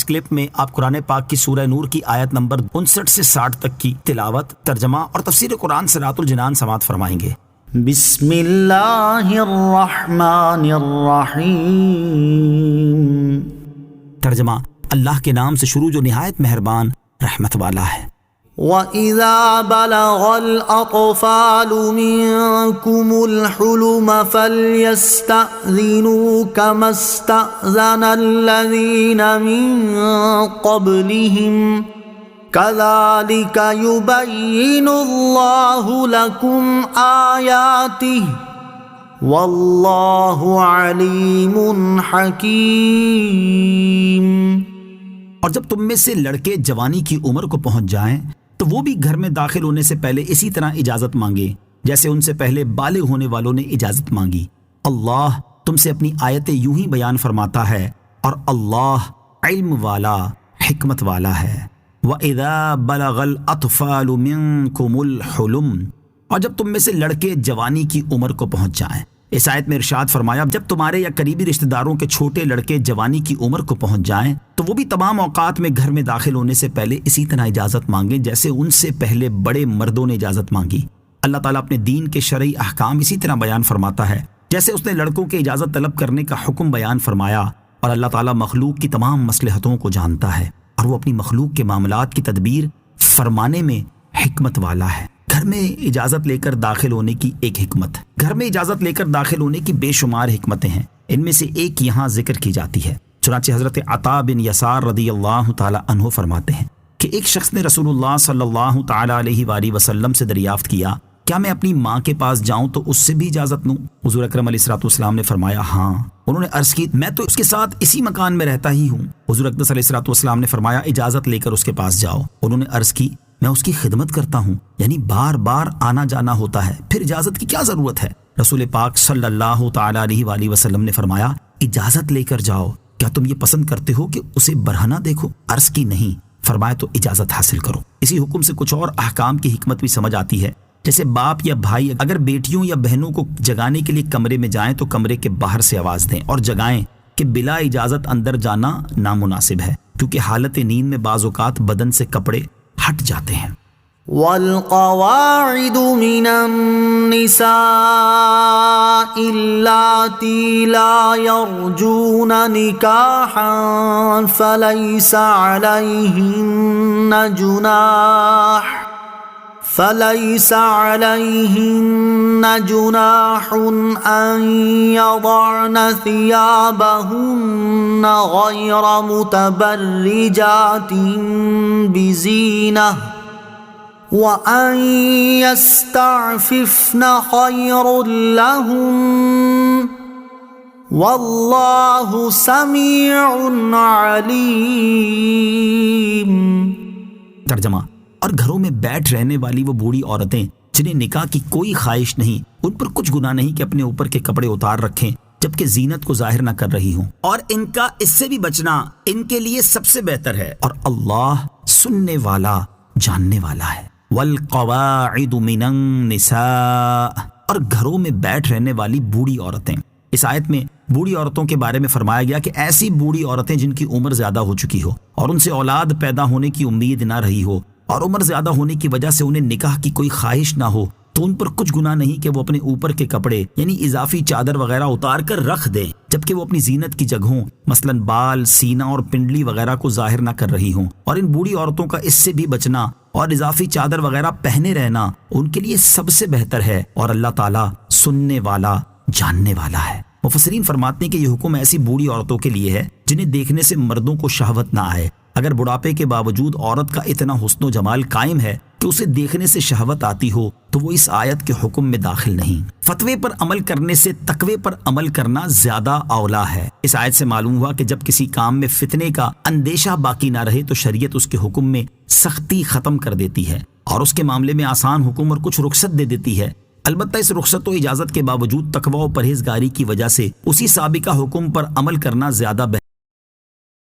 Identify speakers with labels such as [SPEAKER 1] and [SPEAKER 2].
[SPEAKER 1] Clip میں آپ قرآن پاک کی سورہ نور کی آیت نمبر 59 سے 60 تک کی تلاوت، ترجمہ اور تفسیر قرآن صراط الجنان سماعت فرمائیں گے۔
[SPEAKER 2] بسم اللہ الرحمن الرحیم۔
[SPEAKER 1] ترجمہ، اللہ کے نام سے شروع جو نہایت مہربان رحمت والا ہے۔
[SPEAKER 2] وَإِذَا بَلَغَ الْأَطْفَالُ مِنكُمُ الْحُلُمَ فَلْيَسْتَأْذِنُوا كَمَا اسْتَأْذَنَ الَّذِينَ مِن قَبْلِهِمْ كَذَلِكَ يُبَيِّنُ اللَّهُ لَكُمْ آيَاتِهِ وَاللَّهُ عَلِيمٌ حَكِيمٌ۔
[SPEAKER 1] اور جب تم میں سے لڑکے جوانی کی عمر کو پہنچ جائیں تو وہ بھی گھر میں داخل ہونے سے پہلے اسی طرح اجازت مانگے جیسے ان سے پہلے بالغ ہونے والوں نے اجازت مانگی۔ اللہ تم سے اپنی آیتیں یوں ہی بیان فرماتا ہے اور اللہ علم والا، حکمت والا ہے۔ وَإِذَا بَلَغَ الْأَطْفَالُ مِنكُمُ الْحُلُمَ، اور جب تم میں سے لڑکے جوانی کی عمر کو پہنچ جائیں۔ اس آیت میں ارشاد فرمایا جب تمہارے یا قریبی رشتہ داروں کے چھوٹے لڑکے جوانی کی عمر کو پہنچ جائیں تو وہ بھی تمام اوقات میں گھر میں داخل ہونے سے پہلے اسی طرح اجازت مانگیں جیسے ان سے پہلے بڑے مردوں نے اجازت مانگی۔ اللہ تعالیٰ اپنے دین کے شرعی احکام اسی طرح بیان فرماتا ہے جیسے اس نے لڑکوں کے اجازت طلب کرنے کا حکم بیان فرمایا، اور اللہ تعالیٰ مخلوق کی تمام مصلحتوں کو جانتا ہے اور وہ اپنی مخلوق کے معاملات کی تدبیر فرمانے میں حکمت والا ہے۔ گھر میں اجازت لے کر داخل ہونے کی ایک حکمت، گھر میں اجازت لے کر داخل ہونے کی بے شمار حکمتیں ہیں، ان میں سے ایک یہاں ذکر کی جاتی ہے۔ چنانچہ حضرت عطا بن یسار رضی اللہ تعالی عنہ فرماتے ہیں کہ ایک شخص نے رسول اللہ صلی اللہ تعالی علیہ وآلہ وسلم سے دریافت کیا کیا میں اپنی ماں کے پاس جاؤں تو اس سے بھی اجازت لوں؟ حضور اکرم علیہ الصلوۃ والسلام نے فرمایا ہاں۔ انہوں نے عرض کی میں تو اس کے ساتھ اسی مکان میں رہتا ہی ہوں۔ حضور اقدس علیہ الصلوۃ والسلام نے فرمایا اجازت لے کر اس کے پاس جاؤ۔ انہوں نے عرض کی میں اس کی خدمت کرتا ہوں، یعنی بار بار آنا جانا ہوتا ہے، پھر اجازت کی کیا ضرورت ہے؟ رسول پاک صلی اللہ تعالی علیہ وآلہ وسلم نے فرمایا اجازت لے کر جاؤ، کیا تم یہ پسند کرتے ہو کہ اسے برہنہ دیکھو؟ عرض کی نہیں۔ فرمایا تو اجازت حاصل کرو۔ اسی حکم سے کچھ اور احکام کی حکمت بھی سمجھ آتی ہے، جیسے باپ یا بھائی اگر بیٹیوں یا بہنوں کو جگانے کے لیے کمرے میں جائیں تو کمرے کے باہر سے آواز دیں اور جگائیں کہ بلا اجازت اندر جانا نامناسب ہے، کیونکہ حالت نیند میں بعض اوقات بدن سے کپڑے ہٹ جاتے ہیں۔
[SPEAKER 2] والقواعد من النساء اللاتي لا يرجون نكاحا فليس عليهن جناح أن يضعن ثيابهن غير متبرجات بزينة وَأَن يَسْتَعْفِفْنَ خَيْرٌ لَهُنَّ وَاللَّهُ سَمِيعٌ عَلِيمٌ۔
[SPEAKER 1] ترجمہ، اور گھروں میں بیٹھ رہنے والی وہ بوڑھی عورتیں جنہیں نکاح کی کوئی خواہش نہیں، ان پر کچھ گناہ نہیں کہ اپنے اوپر کے کپڑے اتار رکھیں جبکہ زینت کو ظاہر نہ کر رہی ہوں، اور ان کا اس سے بھی بچنا ان کے لیے سب سے بہتر ہے، اور اللہ سننے والا جاننے والا ہے۔ والقواعد من النساء، اور گھروں میں بیٹھ رہنے والی بوڑھی عورتیں۔ اس آیت میں بوڑھی عورتوں کے بارے میں فرمایا گیا کہ ایسی بوڑھی عورتیں جن کی عمر زیادہ ہو چکی ہو اور ان سے اولاد پیدا ہونے کی امید نہ رہی ہو اور عمر زیادہ ہونے کی وجہ سے انہیں نکاح کی کوئی خواہش نہ ہو، تو ان پر کچھ گناہ نہیں کہ وہ اپنے اوپر کے کپڑے یعنی اضافی چادر وغیرہ اتار کر رکھ دیں جبکہ وہ اپنی زینت کی جگہوں مثلا بال، سینہ اور پنڈلی وغیرہ کو ظاہر نہ کر رہی ہوں، اور ان بوڑھی عورتوں کا اس سے بھی بچنا اور اضافی چادر وغیرہ پہنے رہنا ان کے لیے سب سے بہتر ہے، اور اللہ تعالیٰ سننے والا جاننے والا ہے۔ مفسرین فرماتے ہیں کہ یہ حکم ایسی بوڑھی عورتوں کے لیے ہے جنہیں دیکھنے سے مردوں کو شہوت نہ آئے۔ اگر بڑھاپے کے باوجود عورت کا اتنا حسن و جمال قائم ہے کہ اسے دیکھنے سے شہوت آتی ہو تو وہ اس آیت کے حکم میں داخل نہیں۔ فتوے پر عمل کرنے سے تقوی پر عمل کرنا زیادہ اولا ہے۔ اس آیت سے معلوم ہوا کہ جب کسی کام میں فتنے کا اندیشہ باقی نہ رہے تو شریعت اس کے حکم میں سختی ختم کر دیتی ہے اور اس کے معاملے میں آسان حکم اور کچھ رخصت دے دیتی ہے۔ البتہ اس رخصت و اجازت کے باوجود تقوی و پرہیزگاری کی وجہ سے اسی سابقہ حکم پر عمل کرنا زیادہ